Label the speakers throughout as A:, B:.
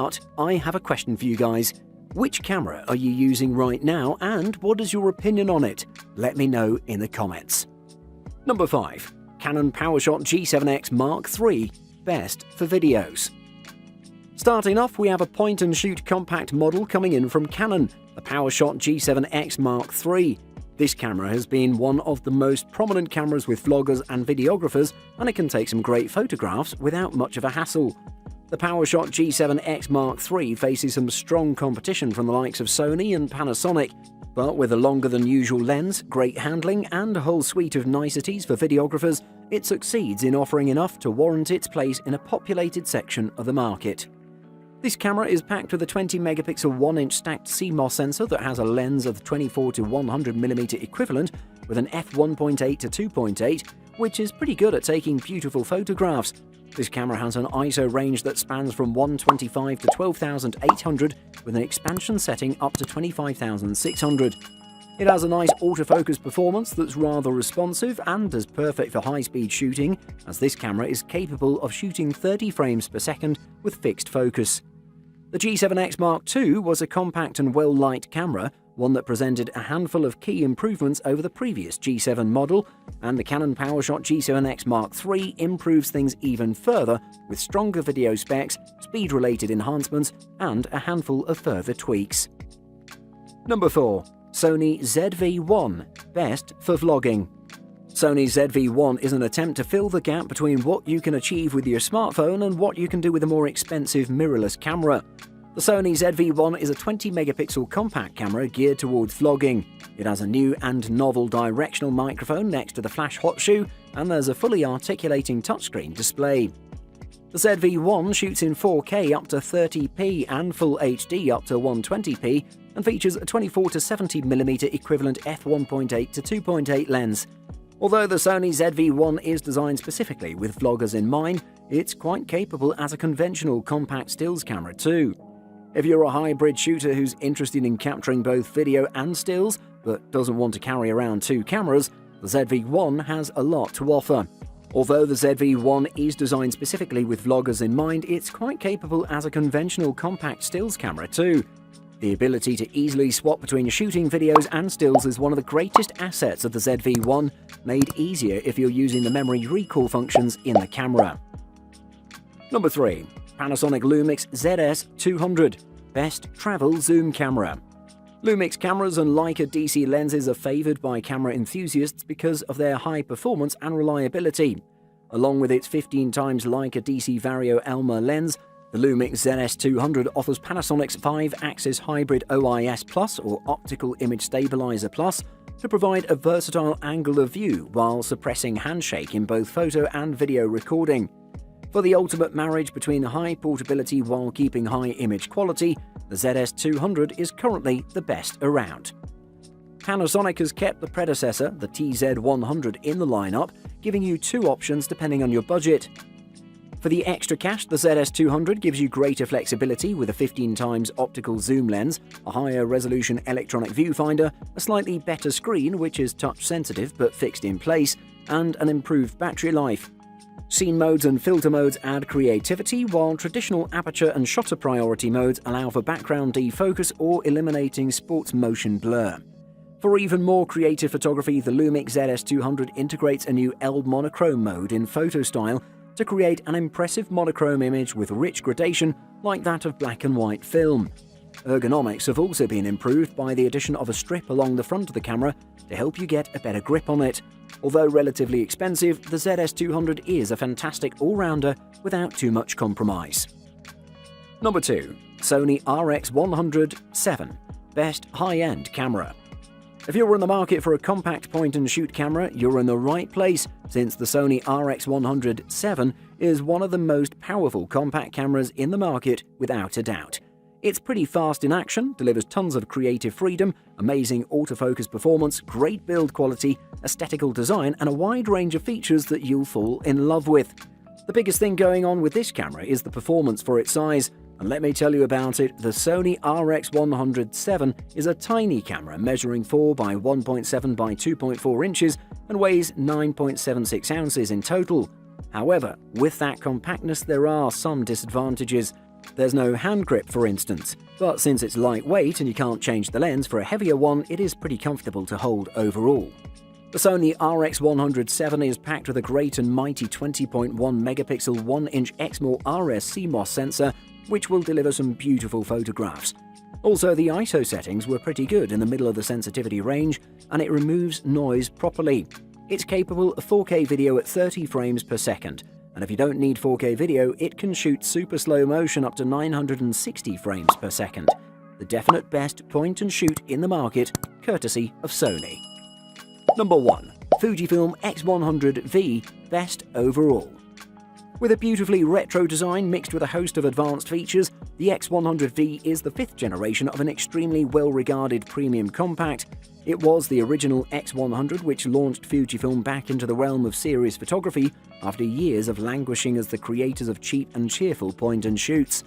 A: But I have a question for you guys. Which camera are you using right now, and what is your opinion on it? Let me know in the comments. Number 5. Canon PowerShot G7X Mark III, best for videos. Starting off, we have a point-and-shoot compact model coming in from Canon, the PowerShot G7X Mark III. This camera has been one of the most prominent cameras with vloggers and videographers, and it can take some great photographs without much of a hassle. The PowerShot G7X Mark III faces some strong competition from the likes of Sony and Panasonic, but with a longer than usual lens, great handling, and a whole suite of niceties for videographers, it succeeds in offering enough to warrant its place in a populated section of the market. This camera is packed with a 20-megapixel 1-inch stacked CMOS sensor that has a lens of 24 to 100mm equivalent with an f1.8 to 2.8, which is pretty good at taking beautiful photographs. This camera has an ISO range that spans from 125 to 12,800 with an expansion setting up to 25,600. It has a nice autofocus performance that's rather responsive and is perfect for high-speed shooting, as this camera is capable of shooting 30 frames per second with fixed focus. The G7X Mark II was a compact and well-lit camera, one that presented a handful of key improvements over the previous G7 model, and the Canon PowerShot G7X Mark III improves things even further with stronger video specs, speed-related enhancements, and a handful of further tweaks. Number 4. Sony ZV-1, best for vlogging. Sony ZV-1 is an attempt to fill the gap between what you can achieve with your smartphone and what you can do with a more expensive mirrorless camera. The Sony ZV-1 is a 20-megapixel compact camera geared towards vlogging. It has a new and novel directional microphone next to the flash hot shoe, and there's a fully articulating touchscreen display. The ZV-1 shoots in 4K up to 30p and Full HD up to 120p, and features a 24 to 70mm equivalent f1.8 to 2.8 lens. Although the Sony ZV-1 is designed specifically with vloggers in mind, it's quite capable as a conventional compact stills camera too. If you're a hybrid shooter who's interested in capturing both video and stills, but doesn't want to carry around two cameras, the ZV-1 has a lot to offer. Although the ZV-1 is designed specifically with vloggers in mind, it's quite capable as a conventional compact stills camera too. The ability to easily swap between shooting videos and stills is one of the greatest assets of the ZV-1, made easier if you're using the memory recall functions in the camera. Number 3. Panasonic Lumix ZS200, best travel zoom camera. Lumix cameras and Leica DC lenses are favoured by camera enthusiasts because of their high performance and reliability. Along with its 15 times Leica DC Vario Elma lens, the Lumix ZS200 offers Panasonic's 5-axis hybrid OIS Plus or Optical Image Stabilizer Plus to provide a versatile angle of view while suppressing handshake in both photo and video recording. For the ultimate marriage between high portability while keeping high image quality, the ZS200 is currently the best around. Panasonic has kept the predecessor, the TZ100, in the lineup, giving you two options depending on your budget. For the extra cash, the ZS200 gives you greater flexibility with a 15 times optical zoom lens, a higher resolution electronic viewfinder, a slightly better screen which is touch sensitive but fixed in place, and an improved battery life. Scene modes and filter modes add creativity, while traditional aperture and shutter priority modes allow for background defocus or eliminating sports motion blur. For even more creative photography, the Lumix ZS200 integrates a new L monochrome mode in photo style to create an impressive monochrome image with rich gradation like that of black and white film. Ergonomics have also been improved by the addition of a strip along the front of the camera to help you get a better grip on it. Although relatively expensive, the ZS200 is a fantastic all-rounder without too much compromise. Number 2. Sony RX100 VII, best high-end camera. If you're in the market for a compact point-and-shoot camera, you're in the right place, since the Sony RX100 VII is one of the most powerful compact cameras in the market without a doubt. It's pretty fast in action, delivers tons of creative freedom, amazing autofocus performance, great build quality, aesthetical design, and a wide range of features that you'll fall in love with. The biggest thing going on with this camera is the performance for its size, and let me tell you about it, the Sony RX100 VII is a tiny camera measuring 4 by 1.7 by 2.4 inches and weighs 9.76 ounces in total. However, with that compactness there are some disadvantages. There's no hand grip, for instance, but since it's lightweight and you can't change the lens for a heavier one, it is pretty comfortable to hold overall. The Sony RX100 VII is packed with a great and mighty 20.1 megapixel 1-inch Exmor RS CMOS sensor, which will deliver some beautiful photographs. Also, the ISO settings were pretty good in the middle of the sensitivity range, and it removes noise properly. It's capable of 4K video at 30 frames per second, and if you don't need 4K video, it can shoot super slow motion up to 960 frames per second. The definite best point and shoot in the market, courtesy of Sony. Number 1. Fujifilm X100 VII Best Overall. With a beautifully retro design mixed with a host of advanced features, the X100 VII is the 5th generation of an extremely well-regarded premium compact. It was the original X100 which launched Fujifilm back into the realm of series photography after years of languishing as the creators of cheap and cheerful point-and-shoots.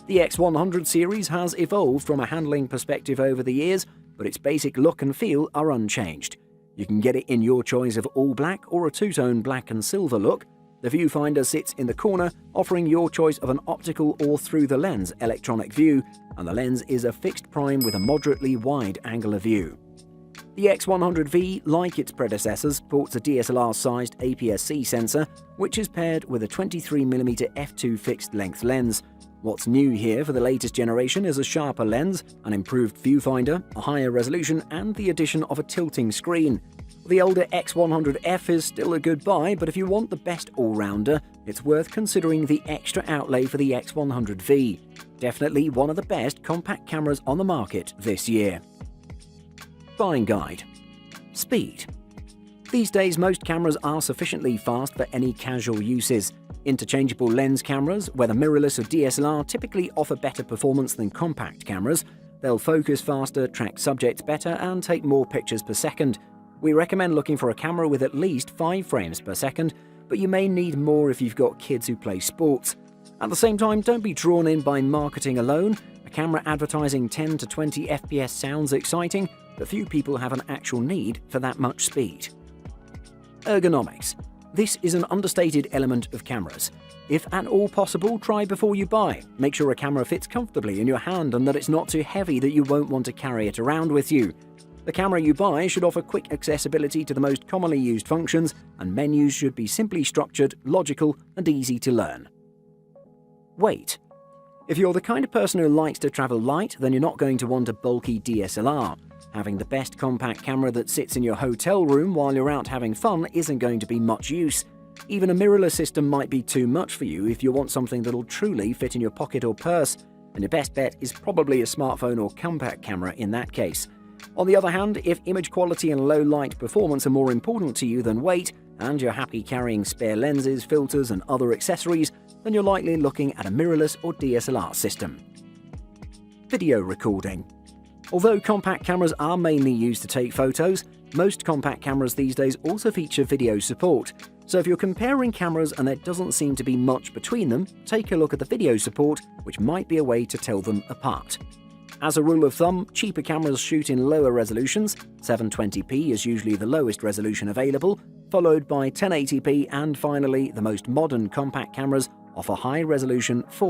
A: The X100 series has evolved from a handling perspective over the years, but its basic look and feel are unchanged. You can get it in your choice of all black or a two-tone black and silver look. The viewfinder sits in the corner, offering your choice of an optical or through-the-lens electronic view, and the lens is a fixed prime with a moderately wide angular view. The X100 VII, like its predecessors, sports a DSLR-sized APS-C sensor, which is paired with a 23mm f2 fixed-length lens. What's new here for the latest generation is a sharper lens, an improved viewfinder, a higher resolution, and the addition of a tilting screen. The older X100F is still a good buy, but if you want the best all-rounder, it's worth considering the extra outlay for the X100 VII. Definitely one of the best compact cameras on the market this year. Buying guide. Speed. These days, most cameras are sufficiently fast for any casual uses. Interchangeable lens cameras, whether mirrorless or DSLR, typically offer better performance than compact cameras. They'll focus faster, track subjects better, and take more pictures per second. We recommend looking for a camera with at least 5 frames per second, but you may need more if you've got kids who play sports. At the same time, don't be drawn in by marketing alone. A camera advertising 10 to 20 FPS sounds exciting, but few people have an actual need for that much speed. Ergonomics. This is an understated element of cameras. If at all possible, try before you buy. Make sure a camera fits comfortably in your hand and that it's not too heavy that you won't want to carry it around with you. The camera you buy should offer quick accessibility to the most commonly used functions, and menus should be simply structured, logical, and easy to learn. Weight. If you're the kind of person who likes to travel light, then you're not going to want a bulky DSLR. Having the best compact camera that sits in your hotel room while you're out having fun isn't going to be much use. Even a mirrorless system might be too much for you if you want something that'll truly fit in your pocket or purse, and your best bet is probably a smartphone or compact camera in that case. On the other hand, if image quality and low light performance are more important to you than weight, and you're happy carrying spare lenses, filters, and other accessories, then you're likely looking at a mirrorless or DSLR system. Video recording. Although compact cameras are mainly used to take photos, most compact cameras these days also feature video support. So if you're comparing cameras and there doesn't seem to be much between them, take a look at the video support, which might be a way to tell them apart. As a rule of thumb, cheaper cameras shoot in lower resolutions. 720p is usually the lowest resolution available, followed by 1080p, and finally, the most modern compact cameras offer high-resolution 4K